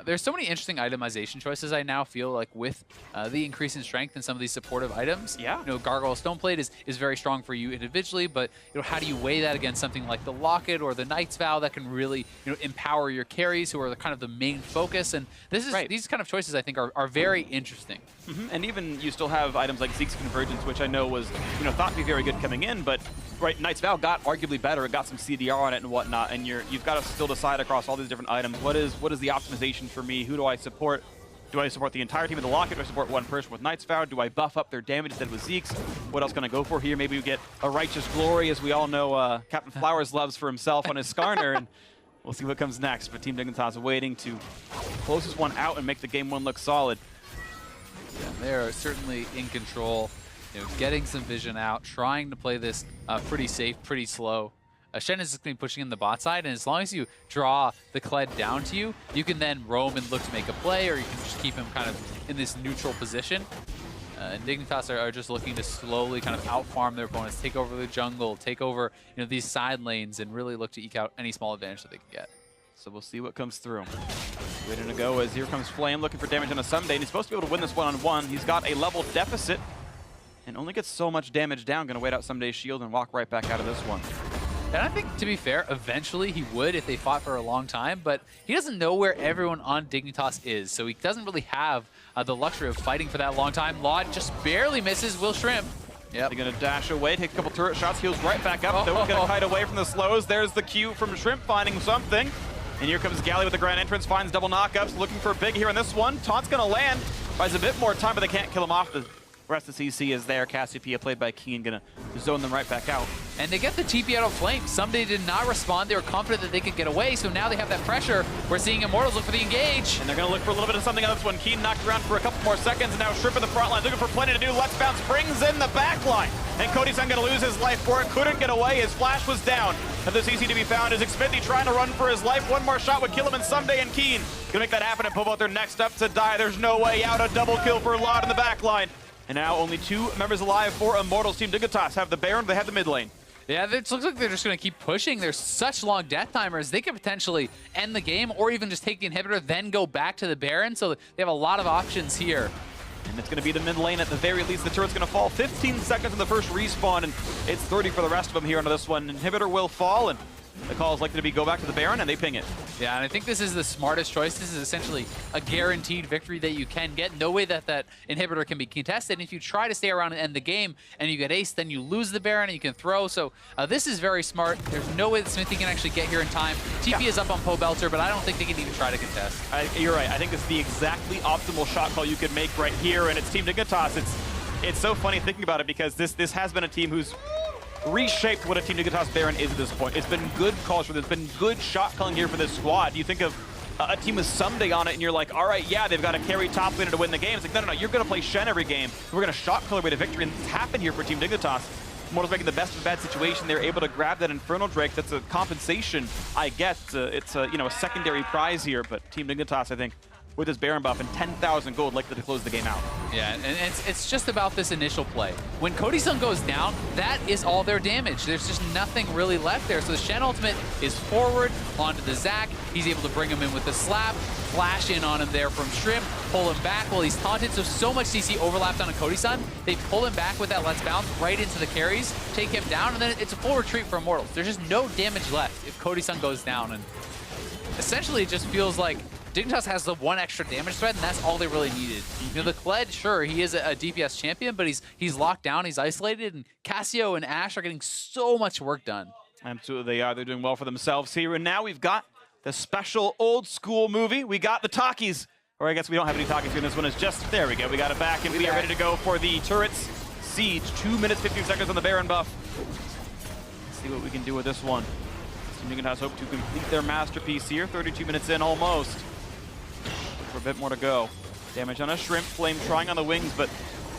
[SPEAKER 2] there's so many interesting itemization choices I now feel like with the increase in strength and some of these supportive items.
[SPEAKER 1] Yeah.
[SPEAKER 2] You know, Gargoyle Stoneplate is very strong for you individually, but you know, how do you weigh that against something like the Locket or the Knight's Vow that can really, you know, empower your carries who are the kind of the main focus? And this is these kind of choices I think are very interesting.
[SPEAKER 1] And even you still have items like Zeke's Convergence, which I know was, you know, thought to be very good coming in, but Knight's Vow got arguably better. It got some CDR on it and whatnot, and you've got to still decide across all these different items, what is the optimization for me? Who do I support? Do I support the entire team of the Locket? Do I support one person with Knight's Vow? Do I buff up their damage instead with Zeke's? What else can I go for here? Maybe we get a Righteous Glory, as we all know Captain Flowers loves for himself on his Skarner, and we'll see what comes next. But Team Dignitas waiting to close this one out and make the game one look solid.
[SPEAKER 2] Yeah, they're certainly in control. You know, getting some vision out, trying to play this pretty safe, pretty slow. Shen is just going to be pushing in the bot side, and as long as you draw the Kled down to you, you can then roam and look to make a play, or you can just keep him kind of in this neutral position. And Dignitas are just looking to slowly kind of out-farm their opponents, take over the jungle, take over, you know, these side lanes, and really look to eke out any small advantage that they can get.
[SPEAKER 1] So we'll see what comes through. Waiting to go as here comes Flame, looking for damage on a Someday, and he's supposed to be able to win this one-on-one. He's got a level deficit and only gets so much damage down. Going to wait out Someday's shield and walk right back out of this one.
[SPEAKER 2] And I think, to be fair, eventually he would if they fought for a long time, but he doesn't know where everyone on Dignitas is, so he doesn't really have the luxury of fighting for that long time. Laud just barely misses Will Shrimp.
[SPEAKER 1] Yep. They're going to dash away, take a couple turret shots, heals right back up. They're going to kite away from the slows. There's the Q from Shrimp finding something. And here comes Galley with the grand entrance, finds double knockups, looking for a big here in this one. Taunt's going to land, buys a bit more time, but they can't kill him off. The rest of CC is there. Cassiopeia, played by Keen, going to zone them right back out.
[SPEAKER 2] And they get the TP out of Flame. Somebody did not respond. They were confident that they could get away, so now they have that pressure. We're seeing Immortals look for the engage.
[SPEAKER 1] And they're going to look for a little bit of something on this one. Keen knocked around for a couple more seconds, and now Shrimp in the front line, looking for plenty to do. Let's Bounce brings in the back line. And Cody-san going to lose his life for it. Couldn't get away. His flash was down. And the CC to be found is Xfinity trying to run for his life. One more shot would kill him, and Someday and Keen going to make that happen and Povo out there next up to die. There's no way out. A double kill for Laud in the back line. And now only 2 members alive for Immortals. Team Dignitas have the Baron, they have the mid lane.
[SPEAKER 2] Yeah, it looks like they're just going to keep pushing. There's such long death timers. They could potentially end the game or even just take the inhibitor, then go back to the Baron. So they have a lot of options here.
[SPEAKER 1] And it's going to be the mid lane at the very least. The turret's going to fall 15 seconds in the first respawn, and it's 30 for the rest of them here into this one. Inhibitor will fall, and the call is likely to be go back to the Baron, and they ping it.
[SPEAKER 2] Yeah, and I think this is the smartest choice. This is essentially a guaranteed victory that you can get. No way that that inhibitor can be contested. And if you try to stay around and end the game and you get ace, then you lose the Baron and you can throw. So this is very smart. There's no way that Smithy can actually get here in time. TP is up on Pobelter, but I don't think they can even try to contest.
[SPEAKER 1] You're right. I think it's the exactly optimal shot call you could make right here, and it's Team Dignitas. It's so funny thinking about it because this has been a team who's reshaped what a Team Dignitas Baron is at this point. It's been good calls for this, been good shot calling here for this squad. You think of a team with Someday on it and you're like, all right, yeah, they've got to carry top laner to win the game. It's like, no, you're going to play Shen every game. We're going to shot call our way to victory, and it's happened here for Team Dignitas. Immortals making the best of a bad situation. They're able to grab that Infernal Drake. That's a compensation, I guess. It's a, you know, a secondary prize here, but Team Dignitas, I think, with his Baron buff and 10,000 gold, likely to close the game out.
[SPEAKER 2] Yeah, and it's just about this initial play. When Cody-san goes down, that is all their damage. There's just nothing really left there. So the Shen ultimate is forward onto the Zac. He's able to bring him in with the slap, flash in on him there from Shrimp, pull him back while he's taunted. So much CC overlapped on a Cody-san. They pull him back with that Let's Bounce right into the carries, take him down, and then it's a full retreat for Immortals. There's just no damage left if Cody-san goes down. And essentially it just feels like Dignitas has the one extra damage threat, and that's all they really needed. You know, the Kled, sure, he is a DPS champion, but he's locked down, he's isolated, and Cassio and Ashe are getting so much work done.
[SPEAKER 1] Absolutely they are. They're doing well for themselves here. And now we've got the special old school movie. We got the talkies. Or I guess we don't have any talkies here. This one is just, there we go. We got it back, and we are ready to go for the turrets. Siege, 2 minutes, 15 seconds on the Baron buff. Let's see what we can do with this one. Team Dignitas hope to complete their masterpiece here. 32 minutes in almost. For a bit more to go. Damage on a Shrimp, Flame trying on the wings, but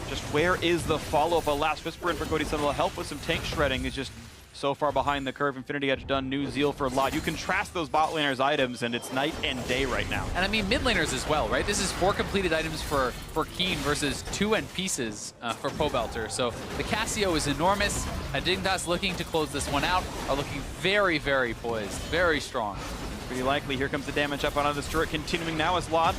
[SPEAKER 1] just where is the follow-up? A last Whisper in for Cody-san will help with some tank shredding. Is just so far behind the curve. Infinity Edge done, new Zeal for Laud. You contrast those bot laners' items, and it's night and day right now.
[SPEAKER 2] And I mean, mid laners as well, right? This is 4 completed items for Keen versus 2 end pieces for Pobelter. So the Cassio is enormous. Dignitas looking to close this one out, are looking very, very poised, very strong.
[SPEAKER 1] Pretty likely. Here comes the damage up on this turret, continuing now as Laud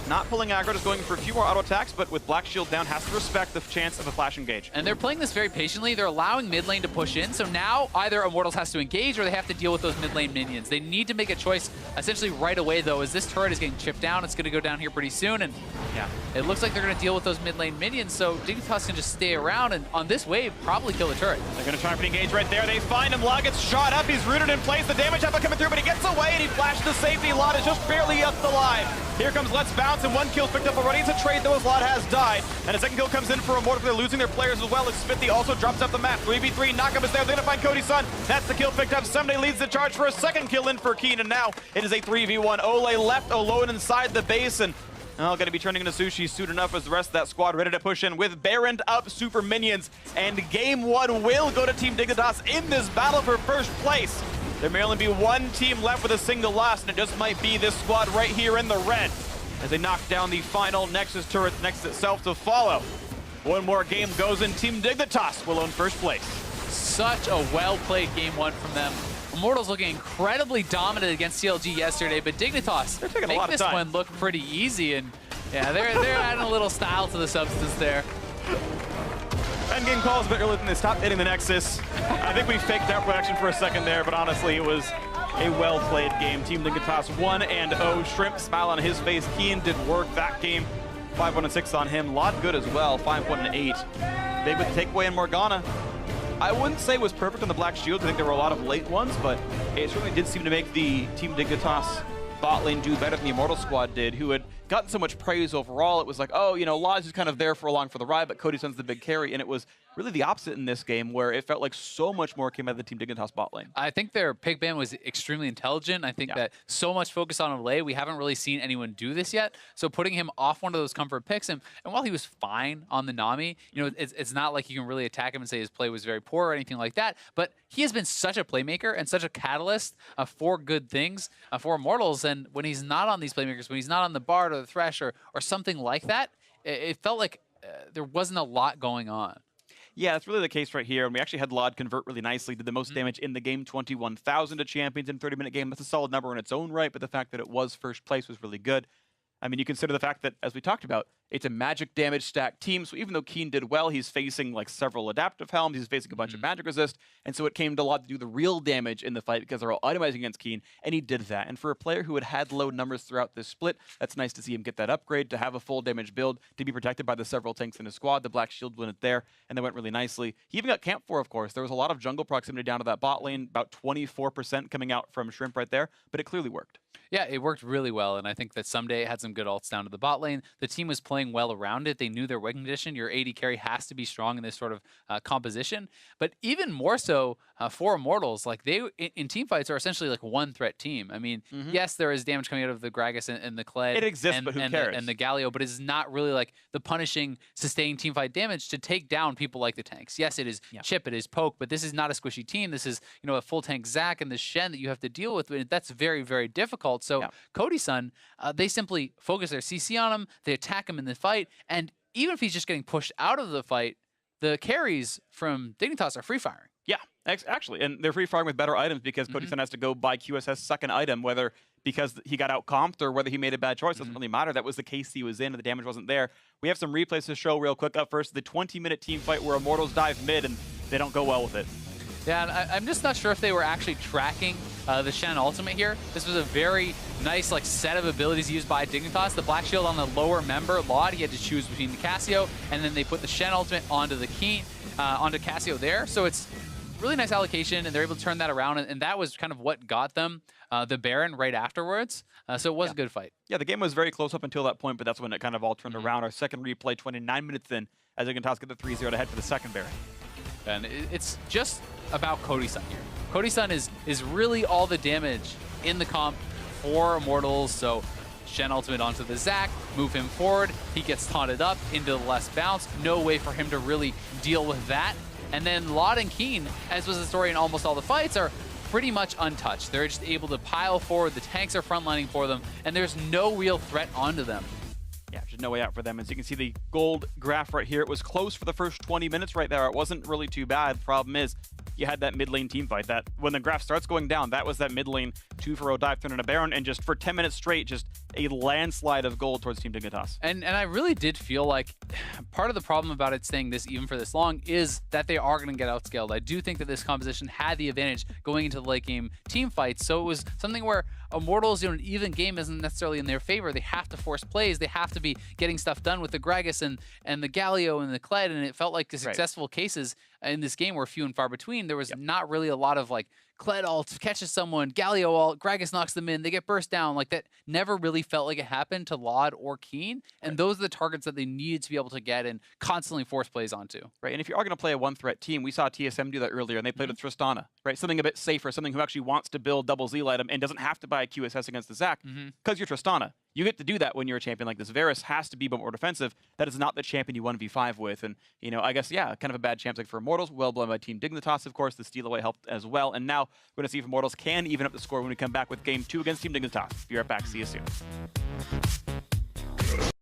[SPEAKER 1] not pulling aggro, just going for a few more auto attacks, but with Black Shield down, has to respect the chance of a flash engage.
[SPEAKER 2] And they're playing this very patiently. They're allowing mid lane to push in, so now either Immortals has to engage or they have to deal with those mid lane minions. They need to make a choice essentially right away, though, as this turret is getting chipped down. It's going to go down here pretty soon, and yeah, it looks like they're going to deal with those mid lane minions, so Dignitas can just stay around and on this wave probably kill the turret.
[SPEAKER 1] They're going to try and engage right there. They find him. Laud gets shot up. He's rooted in place. The damage up coming through, but he gets away and he flashes to safety. Laud is just barely up alive. Here comes Let's Bounce, and 1 kill picked up already. It's a trade, though, as Laud has died. And a second kill comes in for Immortals. They're losing their players as well. Xfinity also drops up the map. 3v3, knockup is there. They're going to find Cody-san. That's the kill picked up. Someday leads the charge for a second kill in for Keen, and now it is a 3v1. Ole left alone inside the base, and going to be turning into sushi soon enough as the rest of that squad ready to push in with Baron up super minions. And game 1 will go to Team Dignitas in this battle for first place. There may only be one team left with a single loss, and it just might be this squad right here in the red as they knock down the final Nexus turret next itself to follow. One more game goes and Team Dignitas will own first place.
[SPEAKER 2] Such a well-played game 1 from them. Immortals looking incredibly dominant against CLG yesterday, but Dignitas make this one look pretty easy, and yeah, they're adding a little style to the substance there.
[SPEAKER 1] game calls a bit earlier than they stopped hitting the Nexus. I think we faked out production for a second there, but honestly, it was a well-played game. Team Dignitas 1-0. Shrimp smile on his face. Keen did work that game. 5-1-6 on him. Lod good as well. 5-1-8. Big with the takeaway in Morgana. I wouldn't say it was perfect on the Black Shields. I think there were a lot of late ones, but it certainly did seem to make the Team Dignitas bot lane do better than the Immortals squad did, who had gotten so much praise overall. It was like, oh, you know, Lod's just kind of there for along for the ride, but Cody Sun's the big carry, and it was really the opposite in this game, where it felt like so much more came out of the Team Dignitas bot lane. I
[SPEAKER 2] think their pick ban was extremely intelligent. I think that so much focus on Olay, we haven't really seen anyone do this yet. So putting him off one of those comfort picks, and while he was fine on the Nami, you know, it's not like you can really attack him and say his play was very poor or anything like that, but he has been such a playmaker and such a catalyst for good things for Immortals, and when he's not on these playmakers, when he's not on the Bard or the Thresh or something like that, it felt like there wasn't a lot going on.
[SPEAKER 1] Yeah, that's really the case right here. And we actually had Lod convert really nicely, did the most damage in the game, 21,000 to champions in a 30-minute game. That's a solid number in its own right, but the fact that it was first place was really good. I mean, you consider the fact that, as we talked about, it's a magic damage stack team, so even though Keen did well, he's facing like several adaptive helms, he's facing a bunch of magic resist, and so it came to Lod to do the real damage in the fight because they're all itemizing against Keen, and he did that. And for a player who had low numbers throughout this split, that's nice to see him get that upgrade, to have a full damage build, to be protected by the several tanks in his squad. The Black Shield went there, and they went really nicely. He even got camped for, of course. There was a lot of jungle proximity down to that bot lane, about 24% coming out from Shrimp right there, but it clearly worked.
[SPEAKER 2] Yeah, it worked really well, and I think that Someday had some good ults down to the bot lane. The team was playing well around it. They knew their win condition. Your AD carry has to be strong in this sort of composition, but even more so for Immortals, like they in team fights are essentially like one threat team. I mean, yes, there is damage coming out of the Gragas and the Kled.
[SPEAKER 1] It exists, but who cares?
[SPEAKER 2] And the Galio, but it's not really like the punishing, sustained team fight damage to take down people like the tanks. Yes, it is Chip, it is Poke, but this is not a squishy team. This is, you know, a full tank Zac and the Shen that you have to deal with. That's very, very difficult. So Cody Sun, they simply focus their CC on him, they attack him in the fight, and even if he's just getting pushed out of the fight, the carries from Dignitas are free firing.
[SPEAKER 1] Yeah, actually, and they're free firing with better items because Cody Sun has to go buy QSS second item, whether because he got out comped or whether he made a bad choice. Doesn't really matter. That was the case he was in, and the damage wasn't there. We have some replays to show real quick. Up first, the 20-minute team fight where Immortals dive mid, and they don't go well with it.
[SPEAKER 2] Yeah, and I'm just not sure if they were actually tracking the Shen ultimate here. This was a very nice like set of abilities used by Dignitas. The Black Shield on the lower member, Lod, he had to choose between the Cassio, and then they put the Shen ultimate onto the Keen, onto Cassio there. So it's really nice allocation, and they're able to turn that around, and that was kind of what got them the Baron right afterwards. So it was a good fight.
[SPEAKER 1] Yeah, the game was very close up until that point, but that's when it kind of all turned around. Our second replay, 29 minutes in, as Dignitas get the 3-0 to head for the second Baron.
[SPEAKER 2] And it's just about Cody Sun here. Cody Sun is really all the damage in the comp for Immortals. So Shen ultimate onto the Zac, move him forward. He gets taunted up into the less bounce. No way for him to really deal with that. And then Lod and Keen, as was the story in almost all the fights, are pretty much untouched. They're just able to pile forward. The tanks are frontlining for them, and there's no real threat onto them.
[SPEAKER 1] Yeah, there's no way out for them. As you can see the gold graph right here, it was close for the first 20 minutes right there. It wasn't really too bad. The problem is you had that mid lane team fight. That when the graph starts going down, that was that mid lane 2-for-0 dive turn in a Baron, and just for 10 minutes straight, just a landslide of gold towards Team Dignitas.
[SPEAKER 2] And I really did feel like part of the problem about it staying this even for this long is that they are going to get outscaled. I do think that this composition had the advantage going into the late game team fights, so it was something where Immortals, you know, an even game isn't necessarily in their favor. They have to force plays. They have to be getting stuff done with the Gragas and the Galio and the Kled, and it felt like the successful cases in this game were few and far between. There was not really a lot of like Kled ult catches someone, Galio ult, Gragas knocks them in, they get burst down. Like that never really felt like it happened to Lod or Keen, and those are the targets that they needed to be able to get and constantly force plays onto.
[SPEAKER 1] Right, and if you are going to play a one-threat team, we saw TSM do that earlier, and they played with Tristana, right? Something a bit safer, something who actually wants to build double Z item and doesn't have to buy a QSS against the Zac because you're Tristana. You get to do that when you're a champion like this. Varus has to be more defensive. That is not the champion you 1v5 with. And, you know, I guess, yeah, kind of a bad champ like for Immortals. Well blown by Team Dignitas, of course. The steal away helped as well. And now we're going to see if Immortals can even up the score when we come back with Game 2 against Team Dignitas. Be right back. See you soon.